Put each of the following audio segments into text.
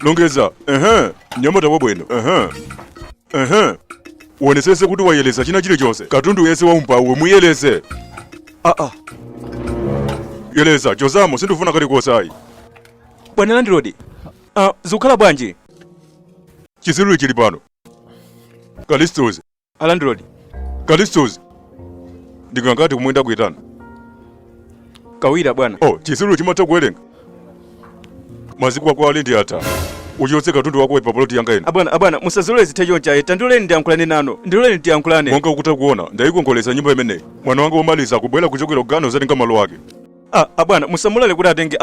Longeza. Nyamata wabwino. Uonesese kuti wayeleza china chilichonse. Katundu yese waumpawe muyeleze. Yeleza, chozamo sindifuna kalikosayi. Bwana landlord. Zukhala bwanji. Chisiruli chili pano. Kalistos. Landlord. Kalistos. Ndikangati kumwenda kuitana. Kawira bwana. Chisiruli chimatha kuwerenga. Maziko ako ali ndi ata. Uchotse katundu wako pa ploti yanga ino. Abwana musazoleze tachoncha tandoleni ndiyankhulane nanu. Ndiloleni tiyankhulane. Monga ukuta kuona ndayikongolesa nyimbo imene. Mwana wanga womaliza kubwera kuchokera kugano zatenga malo ake. Abwana musamulale kuti atenge.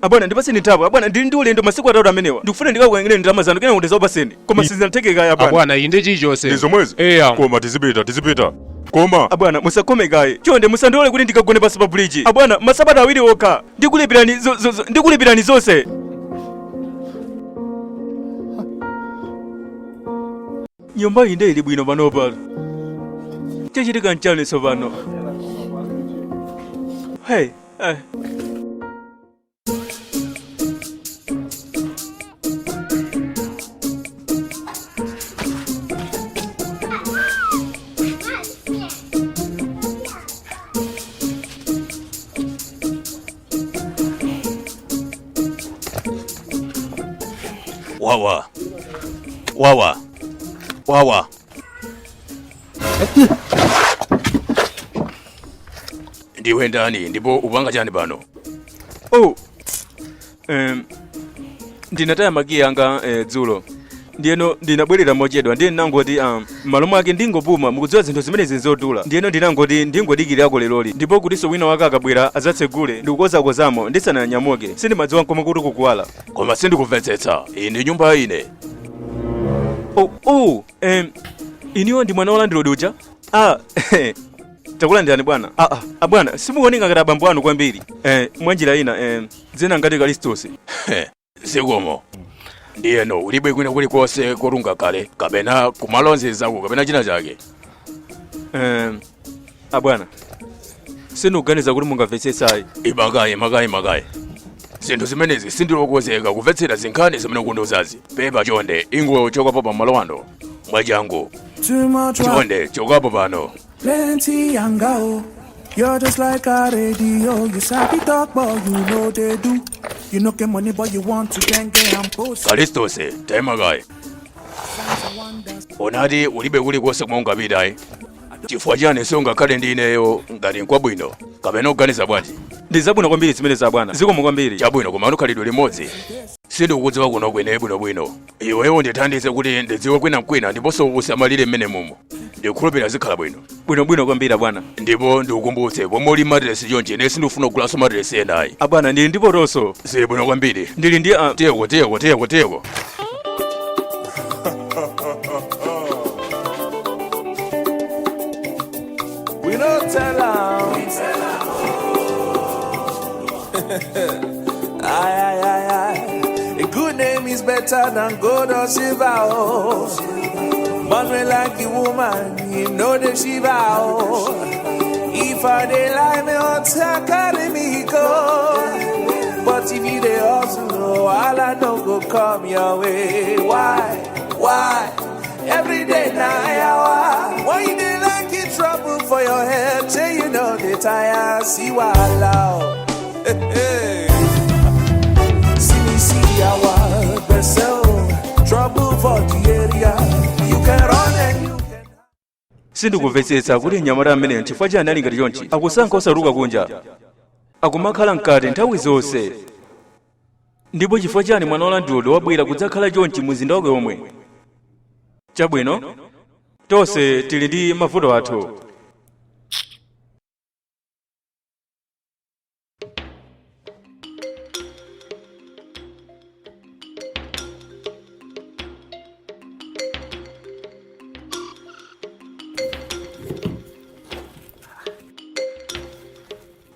Abwana ndipaseni nthawi. Abwana ndili ndi ulendo masiku atatu amenewa. Ndikufuna ndikakuyangire ndalama zanu kena kuti zopaseni. Koma sizinathekeka abwana. Abwana inde chichonse. Ndizomwezi. Koma tizipita. Koma. Abwana musakome gaye. Chonde musandole kuti ndikagone pasi pa bridge. Abwana masabata awiri okha. Ndikulipirani zonse. Nyumba inde ili bwino pano pano. Chachitika nchani sopano. Hey. Wawa. Ndiwe ndani ndipo upanga chani pano? Ndinataya magi yanga dzulo. Ndiyeno ndinabwerera mochedwa ndiye nangoti malo mwake ndingopuma mukudziwa zinthu zimene zinzodula. Ndiyeno ndinangoti ndingodikirako leloli ndipo kutinso wina wake akabwera adzatsegule ndikukozakozamo ndisananyamuke sindimadziwa nkoma kuti kukuwala. Koma sindikumvetsetsa ine nyumba ine. Iniyo ndi mwana wolandilodi uja? Takulandirani bwana. Bwana simukuoneka ngati abambo anu kwambiri. Mwanjira ina dzina ngati Kalistos. Zikomo. Ndiyeno ulibe kwina kulikonse kotunga kale kapena kumalonzezako kapena china chake. Abwana sindikuganiza kuti mungamvetsetsayi. Imakayi. Zinthu zimenezi sindilokozeka kumvetsera zinkhani zimene kundozazi. Pepa chonde ingo chokapo pa malo ano mwachangu. Chonde chokapo pano. Plenty yangao. You're just like a radio. You sabi talk but you know they do. You know get money but you want to get and post. Kalistos, taimakayi. Onati ulibe kulikonse kumungapitayi. Chifukwa chani sungakhale ndi ineyo ngati nkwabwino kapena kuganiza bwanji? Ndi zabwino kwambiri zimene za bwana. Zikomo kwambiri. Chabwino koma khalidwe limodzi. Sindikukudziwa kuno kwene bwinobwino. Iweyo ndithandize kuti ndidziwe kwina ndiponso usamalire mmene mumo. Ndikhulupirira zikhala bwino. Bwino kwambiri bwana. Ndipo ndikukumbutse pomwe uli matiresi chonje ine sindikufuna kugulaso matiresi enayi. Abwana ndili ndipo tonso. Zili bwino kwambiri. Ndili ndi Tiyeko. We don't tell her. Aye. A good name is better than gold or silver. Man will like the woman, you know the Shiva. If I dey lie, me on carry me go. But if you dey hustle, all I know go come your way. Why? Every day now, why you dey like it trouble for your head? Say you know they tire, see what allow. See our best trouble for the area. You can run and you can. Sindikumvetsetsa kuti nyamata amene chifukwa chani ali ngati chonchi akusankha osaruka kunja akumakhala mkati nthawi zonse. Ndipo chifukwa chani mwana wolandilodi wabwera kudzakhala chonchi muzinda wake omwe. Chabwino tonse tili ndi mavuto athu.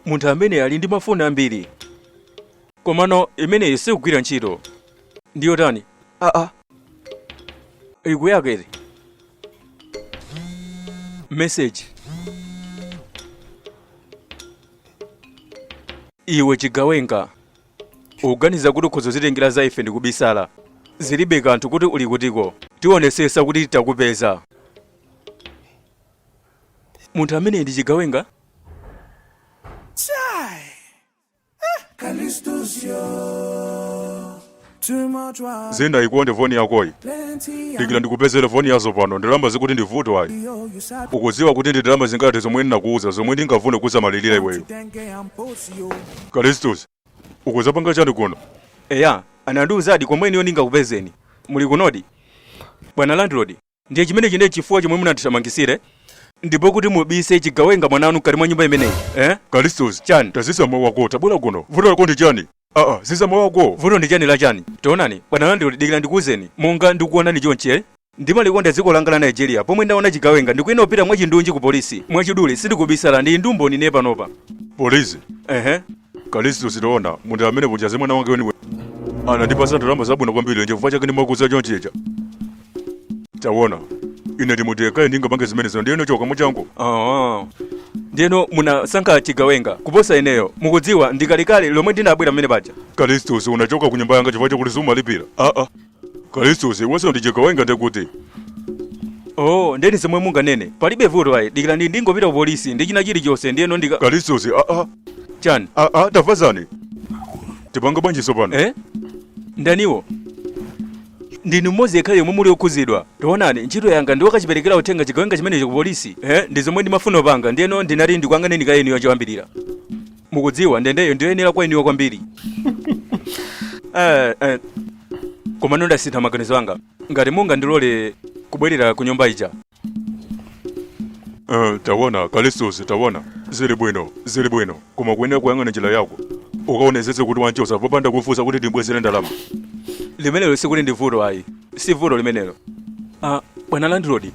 Munthu amene ali ndi mafoni ambiri komano imeneyi sikugwira ntchito. Ndiyo tani? Ikuyakere message. Iwe chigawenga uganiza kuti ukhoza zitengera za ife ndi kubisala zilibe kanthu kuti uli kutiko tionesesa kuti titakupeza munthu amene ndi chigawenga zina ikonde foni yakoyi dikila ndikupezera foni yazo pano ndalama zikuti ndivuto ayi ukuziwa kuti ndi ndalama zingati zomwe ndinakuuza zomwe ndingafune kuzamalirira iweyo Kalistus ukuzapanga chani kuno eya anandiuzadi komwe niyo ndingakupezeni muli kunodi bwana landlord ndiye chimene chine chifukwa chomwe munandithamangisire ndipo kuti mubise chigawenga mwananu mkati mwa nyumba imeneyi Kalistus chani tazisa mawu wako tabwera kuno vuto lako ndi chani sisa mawu wako vuto ndi chani la chani tionani bwana landlord dikila ndikuuzeni monga ndikuonani chonche ndimalikonda dziko langa la Nigeria pomwe ndaona chigawenga ndikuyenda kupita mwachindunji ku polisi mwachidule sindikubisala ndi ndumbo nine panopa polisi Kalistus tiona munthu amene mujaze mwana wake weniwe anandipasa ndalama zabwino kwambiri chifukwa chake ndimakuza chonchecha taona ine ndimutekaye ndingapange zimenezo ndiyeno chokamwa changu ndiyeno munasankha chigawenga kuposa ineyo mukudziwa ndikalikale lomwe ndinabwera mmene paja Kalistus unachoka ku nyumba yanga chifukwa chakuti sumalipira Kalistus iwenso ndi chigawenga ndekuti ndeni zomwe munganene palibe vuto ayi dikila ndingopita ku polisi ndi china chilichonse ndiyeno Kalistus chani tafazani tipanga bwanjiso pano ndaniwo ndini mmodzi yekhayo yomwe muli okhuzidwa tionani ntchito yanga ndi wakachiperekera uthenga chigawenga chimenecho ku polisi ndi zomwe ndimafuna panga ndiyeno ndinati ndikuanganeni kayeniyo choyambirira mukudziwa ndendeyo ndiyoyenera kwa iniyo kwambiri koma ndasintha maganizo anga ngati mungandilole kubwerera ku nyumba ija taona Kalistus taona zili bwino koma kuyenera kuyang'ana njira yako ukaonezetse kuti wanchosa popanda kufunsa kuti ndibwezere ndalama limenelo sikuti ndi vuto ayi si vuto limenelo bwana landlord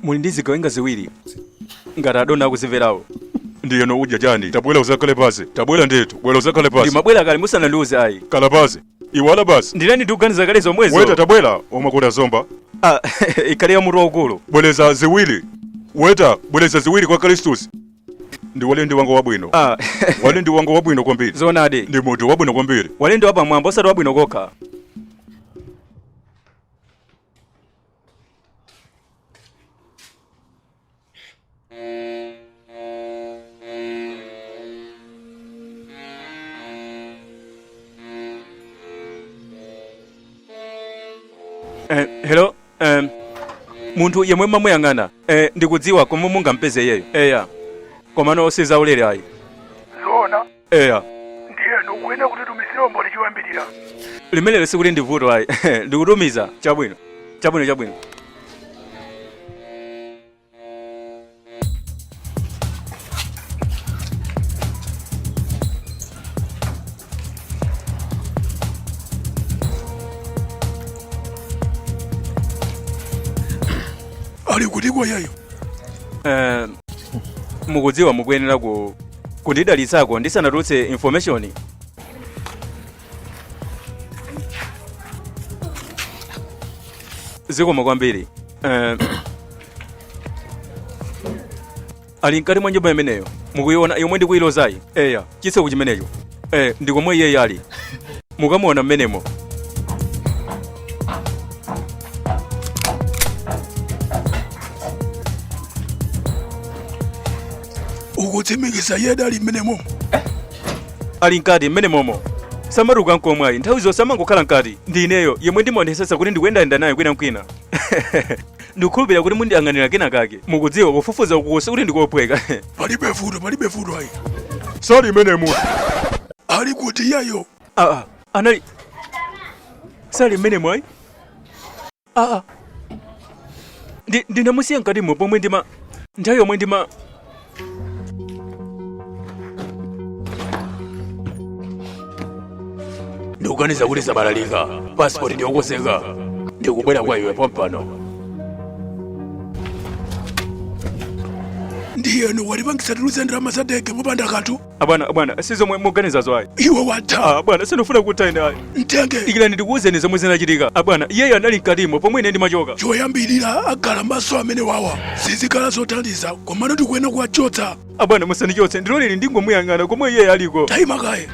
muli ndi zigawenga ziwiri ngati adona akuzimverawo ndiyeno udya chani tabwera uzakhale pasi tabwera ndetu bwera uzakhale pasi ndimabwera kale musanandiuze ayi kala pasi iwala basi ndileni ndikuganiza kale zomwezo weta tabwera umakuta zomba ikhale ya mutu waukulu bwereza ziwiri weta bwereza ziwiri kwa Kalistus ndi walendi wangu wabwino walendi wangu wabwino kwambiri zonadi ndi munthu wabwino kwambiri walendi wapamwamba osati wabwino kokha hello munthu yemwe mamuyang'ana ndikudziwa komwe mungampeze yeyo eya komano osiza ulere ayi zona eya ndiyeno ukuyenda kutitumizira umboni chiwambirira limenelo sikuti ndi vuto ayi ndikutumiza chabwino ali kutikwa yayo mukudziwa mukuyenera kundidalitsako ndisanatulutse information zikoma kwambiri ali mkati mwa nyumba imeneyo mukuiona yomwe ndikuyilozayi eya chitseko chimenecho ndikomwe iye ali mukamuona mmenemo ukutsimikiza yeda ali mmenemo ali mkati mmenemomo samaruka nkomwe ayi nthawi zonse amangokhala mkati ndi ineyo yemwe ndimaonesesa kuti ndikuyendayenda naye kwina ndikukhulupirira kuti mundiyang'anira kena kake mukudziwa kufufuza kukusa kuti ndikophweka palibe vuto ayi sali mmenemo ali kuti yayo anali sali mmenemo ayi ndinamusiya mkatimo pomwe nthawi yomwe ndikuganiza kuti sabalalika passport ndiyokoseka ndikubwera kwa iwe pompano ndiyeno walipangisa tuluze ndalama za ndege popanda kanthu abwana sizomwe muganizazo ayi iwe watha bwana sinofuna kuthaine ayi mtenge ikilani ndikuwuzeni zomwe zinachitika abwana iyeyo anali mkatimo pomwe ine ndimachoka choyambirira agala maso amene wawa sizikhala zothandiza komano ndikuyena kuwachotsa abwana musanichotse ndiloleni ndingomuyang'ana komwe iyeyo aliko tayima kaye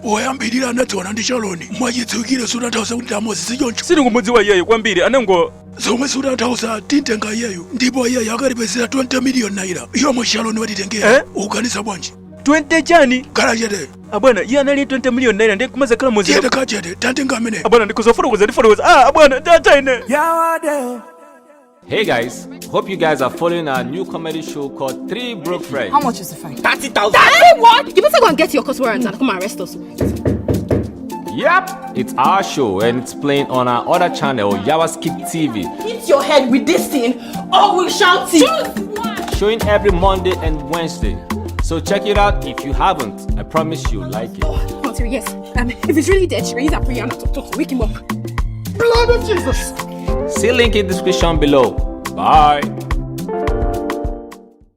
oyambirira anadziwana ndi Shaloni mwachitsukire sutanthauza kuti tamozi sichoncho. Sindikumudziwa iyeyo kwambiri anango zomwe sutanthauza tintenga iyeyo ndipo iyeyo akalipezera 20 miliyoni naira yomwe Shaloni watitengera. Ukanisa bwanji 20 chani kala chete abwana iye anali 20 miliyoni naira ndi kumaza kala muzi chete kachete tantenga amene abwana ndikuzofotokoza abwana tata ine. Hey guys, hope you guys are following our new comedy show called 3 Broke Friends. How much is the fine? 30,000. That's what? You better go and get your customers and come and arrest us. Yep, it's our show and it's playing on our other channel, WAXY TV. Hit your head with this thing or we'll shout it. Showing every Monday and Wednesday. So check it out if you haven't. I promise you'll like it. Oh, yes. If it's really dead, raise up Rihanna to wake him up. Blood of Jesus. See link in the description below. Bye.